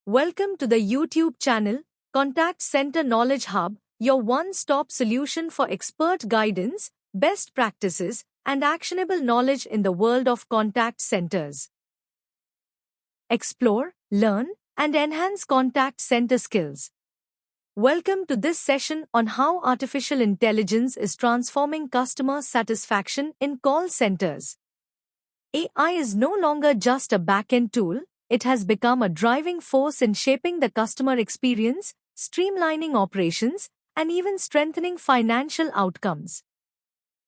Welcome to the YouTube channel, Contact Center Knowledge Hub, your one-stop solution for expert guidance, best practices, and actionable knowledge in the world of contact centers. Explore, learn, and enhance contact center skills. Welcome to this session on how artificial intelligence is transforming customer satisfaction in call centers. AI is no longer just a back-end tool. It has become a driving force in shaping the customer experience, streamlining operations, and even strengthening financial outcomes.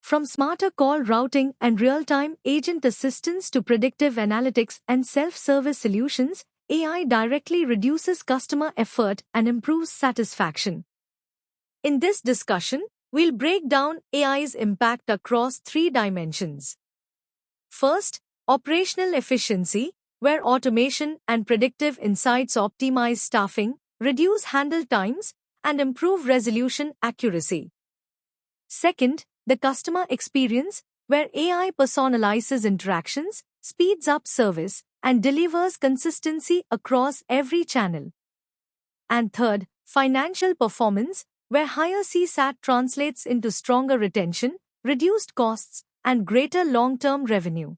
From smarter call routing and real-time agent assistance to predictive analytics and self-service solutions, AI directly reduces customer effort and improves satisfaction. In this discussion, we'll break down AI's impact across three dimensions. First, operational efficiency, where automation and predictive insights optimize staffing, reduce handle times, and improve resolution accuracy. Second, the customer experience, where AI personalizes interactions, speeds up service, and delivers consistency across every channel. And third, financial performance, where higher CSAT translates into stronger retention, reduced costs, and greater long-term revenue.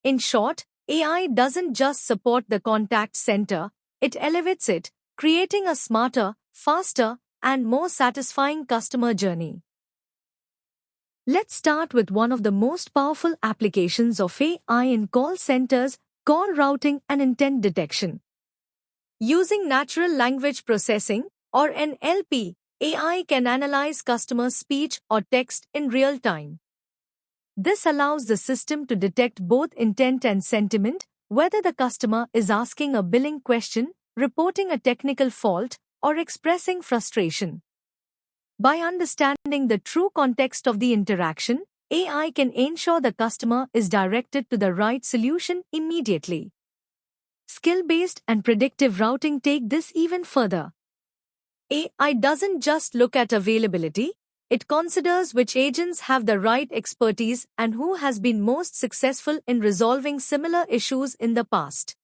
In short, AI doesn't just support the contact center, it elevates it, creating a smarter, faster, and more satisfying customer journey. Let's start with one of the most powerful applications of AI in call centers, call routing and intent detection. Using natural language processing, or NLP, AI can analyze customer speech or text in real time. This allows the system to detect both intent and sentiment, whether the customer is asking a billing question, reporting a technical fault, or expressing frustration. By understanding the true context of the interaction, AI can ensure the customer is directed to the right solution immediately. Skill-based and predictive routing take this even further. AI doesn't just look at availability, it considers which agents have the right expertise and who has been most successful in resolving similar issues in the past.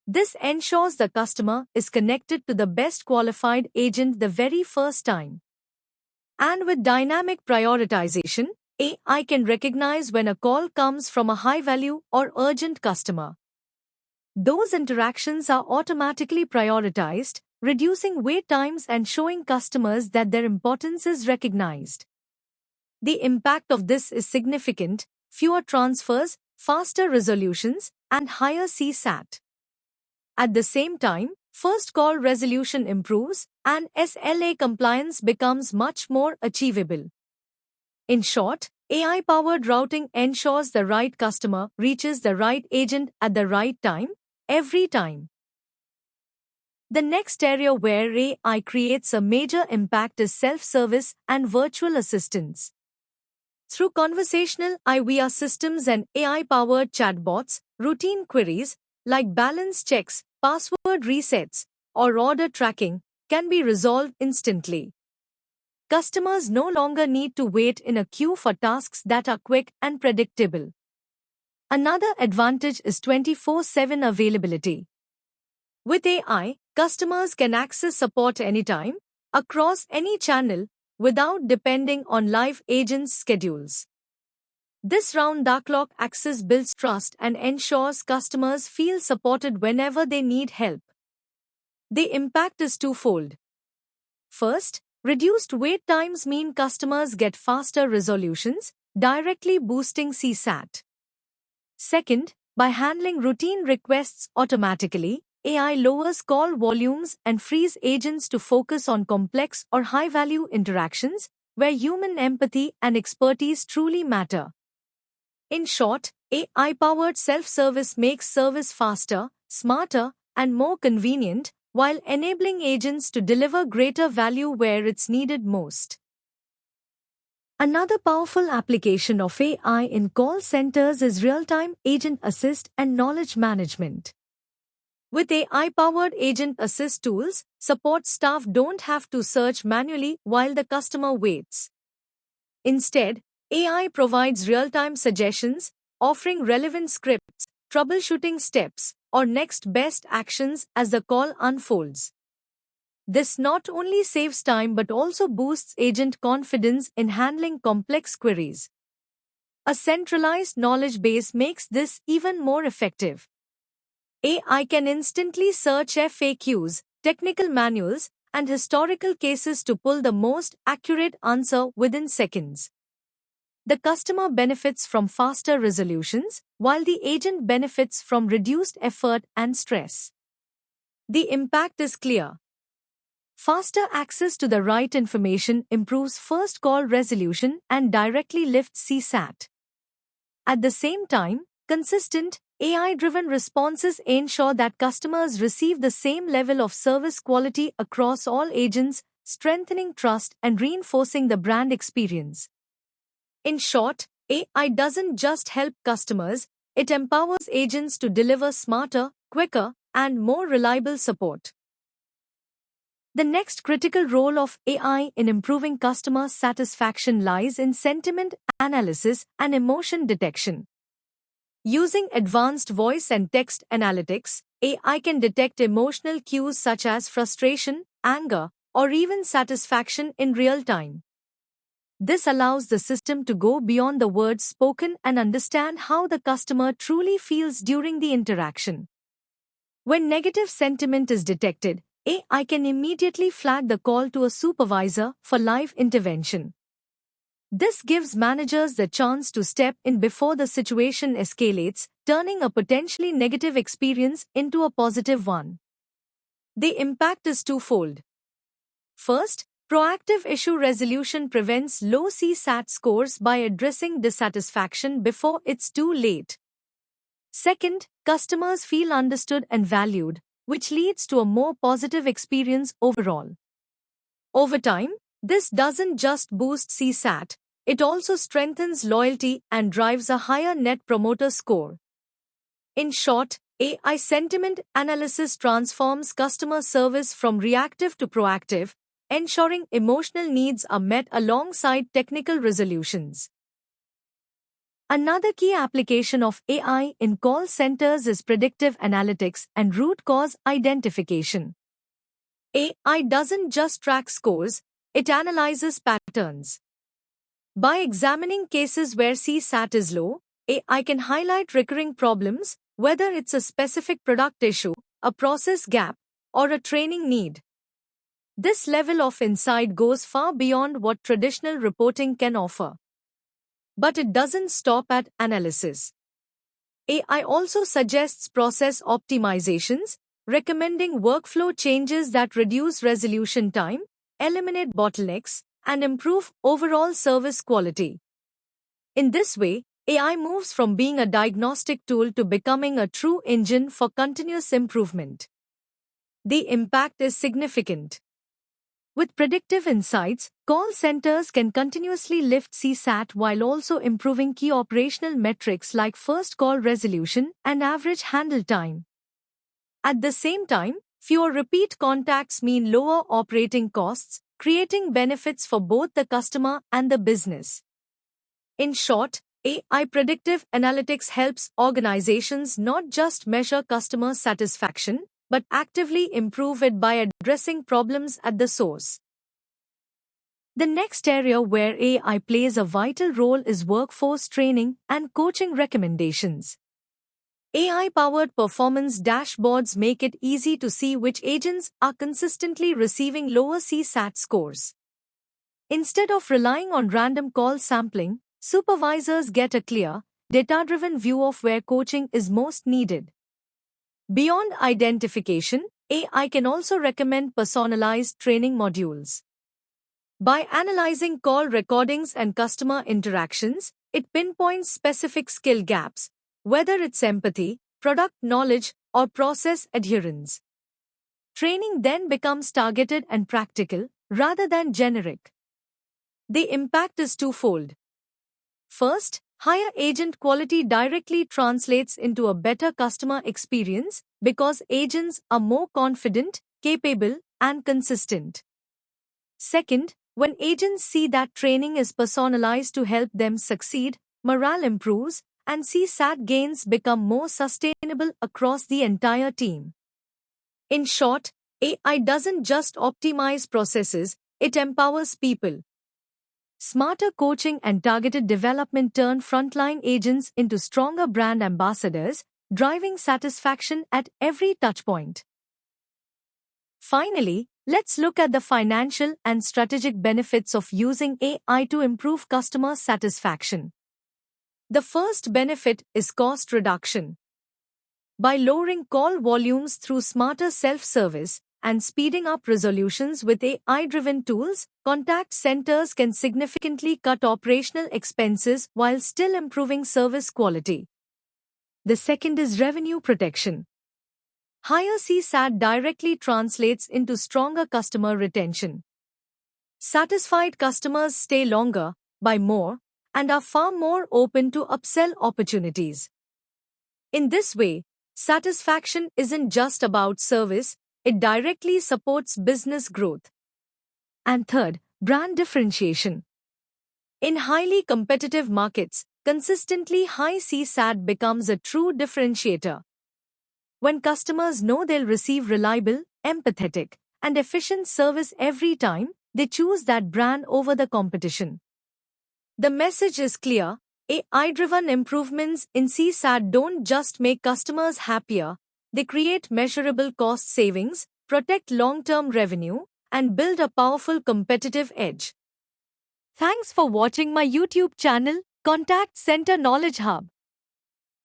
This ensures the customer is connected to the best qualified agent the very first time. And with dynamic prioritization, AI can recognize when a call comes from a high-value or urgent customer. Those interactions are automatically prioritized, reducing wait times and showing customers that their importance is recognized. The impact of this is significant: fewer transfers, faster resolutions, and higher CSAT. At the same time, first call resolution improves, and SLA compliance becomes much more achievable. In short, AI-powered routing ensures the right customer reaches the right agent at the right time, every time. The next area where AI creates a major impact is self-service and virtual assistants. Through conversational IVR systems and AI-powered chatbots, routine queries like balance checks, password resets, or order tracking can be resolved instantly. Customers no longer need to wait in a queue for tasks that are quick and predictable. Another advantage is 24/7 availability. With AI, customers can access support anytime, across any channel, without depending on live agents' schedules. This round-the-clock access builds trust and ensures customers feel supported whenever they need help. The impact is twofold. First, reduced wait times mean customers get faster resolutions, directly boosting CSAT. Second, by handling routine requests automatically, AI lowers call volumes and frees agents to focus on complex or high-value interactions, where human empathy and expertise truly matter. In short, AI-powered self-service makes service faster, smarter, and more convenient, while enabling agents to deliver greater value where it's needed most. Another powerful application of AI in call centers is real-time agent assist and knowledge management. With AI-powered agent assist tools, support staff don't have to search manually while the customer waits. Instead, AI provides real-time suggestions, offering relevant scripts, troubleshooting steps, or next best actions as the call unfolds. This not only saves time but also boosts agent confidence in handling complex queries. A centralized knowledge base makes this even more effective. AI can instantly search FAQs, technical manuals, and historical cases to pull the most accurate answer within seconds. The customer benefits from faster resolutions, while the agent benefits from reduced effort and stress. The impact is clear. Faster access to the right information improves first call resolution and directly lifts CSAT. At the same time, consistent, AI-driven responses ensure that customers receive the same level of service quality across all agents, strengthening trust and reinforcing the brand experience. In short, AI doesn't just help customers, it empowers agents to deliver smarter, quicker, and more reliable support. The next critical role of AI in improving customer satisfaction lies in sentiment analysis and emotion detection. Using advanced voice and text analytics, AI can detect emotional cues such as frustration, anger, or even satisfaction in real time. This allows the system to go beyond the words spoken and understand how the customer truly feels during the interaction. When negative sentiment is detected, AI can immediately flag the call to a supervisor for live intervention. This gives managers the chance to step in before the situation escalates, turning a potentially negative experience into a positive one. The impact is twofold. First, proactive issue resolution prevents low CSAT scores by addressing dissatisfaction before it's too late. Second, customers feel understood and valued, which leads to a more positive experience overall. Over time, this doesn't just boost CSAT, it also strengthens loyalty and drives a higher Net Promoter Score. In short, AI sentiment analysis transforms customer service from reactive to proactive, ensuring emotional needs are met alongside technical resolutions. Another key application of AI in call centers is predictive analytics and root cause identification. AI doesn't just track scores, it analyzes patterns. By examining cases where CSAT is low, AI can highlight recurring problems, whether it's a specific product issue, a process gap, or a training need. This level of insight goes far beyond what traditional reporting can offer. But it doesn't stop at analysis. AI also suggests process optimizations, recommending workflow changes that reduce resolution time, eliminate bottlenecks, and improve overall service quality. In this way, AI moves from being a diagnostic tool to becoming a true engine for continuous improvement. The impact is significant. With predictive insights, call centers can continuously lift CSAT while also improving key operational metrics like first call resolution and average handle time. At the same time, fewer repeat contacts mean lower operating costs, creating benefits for both the customer and the business. In short, AI predictive analytics helps organizations not just measure customer satisfaction, but actively improve it by addressing problems at the source. The next area where AI plays a vital role is workforce training and coaching recommendations. AI-powered performance dashboards make it easy to see which agents are consistently receiving lower CSAT scores. Instead of relying on random call sampling, supervisors get a clear, data-driven view of where coaching is most needed. Beyond identification, AI can also recommend personalized training modules. By analyzing call recordings and customer interactions, it pinpoints specific skill gaps, whether it's empathy, product knowledge, or process adherence. Training then becomes targeted and practical, rather than generic. The impact is twofold. First, higher agent quality directly translates into a better customer experience because agents are more confident, capable, and consistent. Second, when agents see that training is personalized to help them succeed, morale improves, and CSAT gains become more sustainable across the entire team. In short, AI doesn't just optimize processes, it empowers people. Smarter coaching and targeted development turn frontline agents into stronger brand ambassadors, driving satisfaction at every touchpoint. Finally, let's look at the financial and strategic benefits of using AI to improve customer satisfaction. The first benefit is cost reduction. By lowering call volumes through smarter self-service and speeding up resolutions with AI-driven tools, contact centers can significantly cut operational expenses while still improving service quality. The second is revenue protection. Higher CSAT directly translates into stronger customer retention. Satisfied customers stay longer, buy more, and are far more open to upsell opportunities. In this way, satisfaction isn't just about service, it directly supports business growth. And third, brand differentiation. In highly competitive markets, consistently high CSAT becomes a true differentiator. When customers know they'll receive reliable, empathetic, and efficient service every time, they choose that brand over the competition. The message is clear: AI-driven improvements in CSAT don't just make customers happier, they create measurable cost savings, protect long-term revenue, and build a powerful competitive edge. Thanks for watching my YouTube channel, Contact Center Knowledge Hub.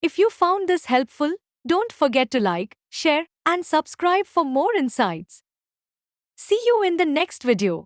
If you found this helpful, don't forget to like, share, and subscribe for more insights. See you in the next video.